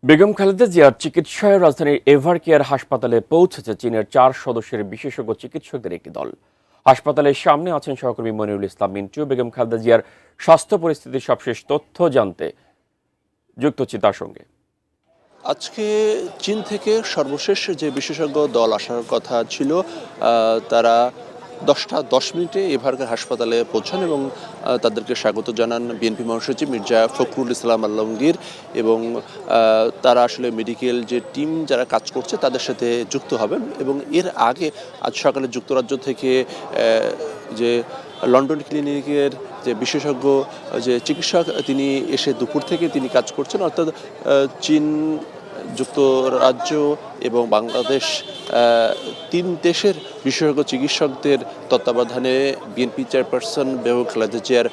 বেগম খালেদা জিয়ার চিকিৎসায় রাজধানীর এভার কেয়ার হাসপাতালে পৌঁছেছে চীনের 4 সদস্যের বিশেষজ্ঞ চিকিৎসকদের একটি দল। হাসপাতালের সামনে আছেন সহকর্মী মনিরুল ইসলাম মিন্টু। বেগম খালেদা জিয়ার স্বাস্থ্য পরিস্থিতির সবশেষ তথ্য জানতে যুক্ত হচ্ছি তার সঙ্গে। আজকে চীন থেকে সর্বশেষ যে বিশেষজ্ঞ দল আসার কথা ছিল তারা 10টা 10 মিনিটে এভারকার হাসপাতালে পৌঁছান এবং তাদেরকে স্বাগত জানান বিএনপি মহাসচিব মির্জা ফখরুল ইসলাম আলমগীর এবং তারা আসলে মেডিকেল যে টিম যারা কাজ করছে তাদের সাথে যুক্ত হবেন। এবং এর আগে আজ সকালে যুক্তরাজ্য থেকে যে লন্ডন ক্লিনিকের যে বিশেষজ্ঞ যে চিকিৎসক তিনি এসে দুপুর থেকে তিনি কাজ করছেন, অর্থাৎ চীন, যুক্তরাজ্য এবং বাংলাদেশ 3 দেশের বিশেষজ্ঞ চিকিৎসকদের তত্ত্বাবধানে বিএনপি চেয়ারপারসন বেগম খালেদা জিয়ার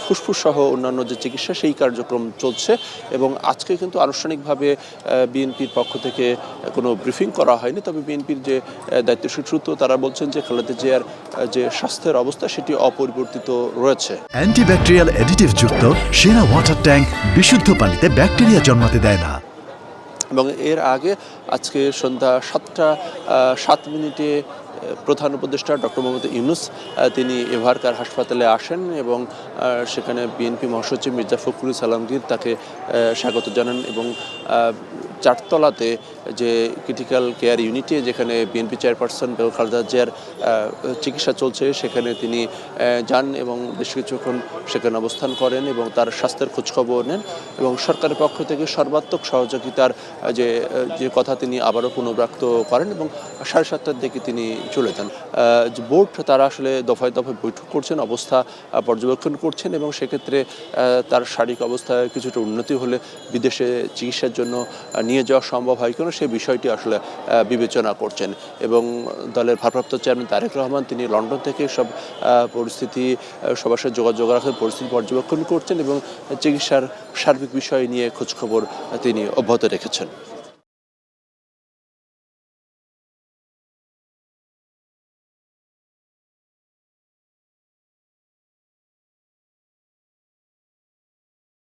ফুসফুস সহ অন্যান্য যে চিকিৎসা সেই কার্যক্রম চলছে। এবং আজকে কিন্তু আনুষ্ঠানিকভাবে বিএনপির পক্ষ থেকে কোনো ব্রিফিং করা হয়নি, তবে বিএনপির যে দায়িত্বশীল সূত্র তারা বলছেন যে খালেদা জিয়ার যে স্বাস্থ্যের অবস্থা সেটি অপরিবর্তিত রয়েছে। অ্যান্টিব্যাকটেরিয়াল অ্যাডিটিভ যুক্ত সেরা ওয়াটার ট্যাঙ্ক বিশুদ্ধ পানিতে ব্যাকটেরিয়া জন্মাতে দেয় না। এবং এর আগে আজকে সন্ধ্যা 7টা 7 মিনিটে প্রধান উপদেষ্টা ডক্টর মোহাম্মদ ইউনূস তিনি এভারকার হাসপাতালে আসেন এবং সেখানে বিএনপি মহাসচিব মির্জা ফখরুল ইসলাম আলমগীর তাকে স্বাগত জানান এবং 4তলাতে যে ক্রিটিক্যাল কেয়ার ইউনিটে যেখানে বিএনপি চেয়ারপারসন বেগম খালেদা জিয়ার চিকিৎসা চলছে সেখানে তিনি যান এবং বেশ কিছুক্ষণ সেখানে অবস্থান করেন এবং তার স্বাস্থ্যের খোঁজখবর নেন এবং সরকারের পক্ষ থেকে সর্বাত্মক সহযোগিতার যে কথা তিনি আবারও পুনর্ব্যক্ত করেন এবং 7:30টার দিকে তিনি চলে যান। বোর্ড তারা আসলে দফায় দফায় বৈঠক করছেন, অবস্থা পর্যবেক্ষণ করছেন এবং সেক্ষেত্রে তার শারীরিক অবস্থায় কিছুটা উন্নতি হলে বিদেশে চিকিৎসার জন্য নিয়ে যাওয়া সম্ভব হয় কিনা সেই বিষয়টি আসলে বিবেচনা করছেন। এবং দলের ভারপ্রাপ্ত চেয়ারম্যান তারেক রহমান তিনি লন্ডন থেকে সব পরিস্থিতি সবার সাথে যোগাযোগ রাখার পরিস্থিতি পর্যবেক্ষণ করছেন এবং চিকিৎসার সার্বিক বিষয় নিয়ে খোঁজখবর তিনি অব্যাহত রেখেছেন।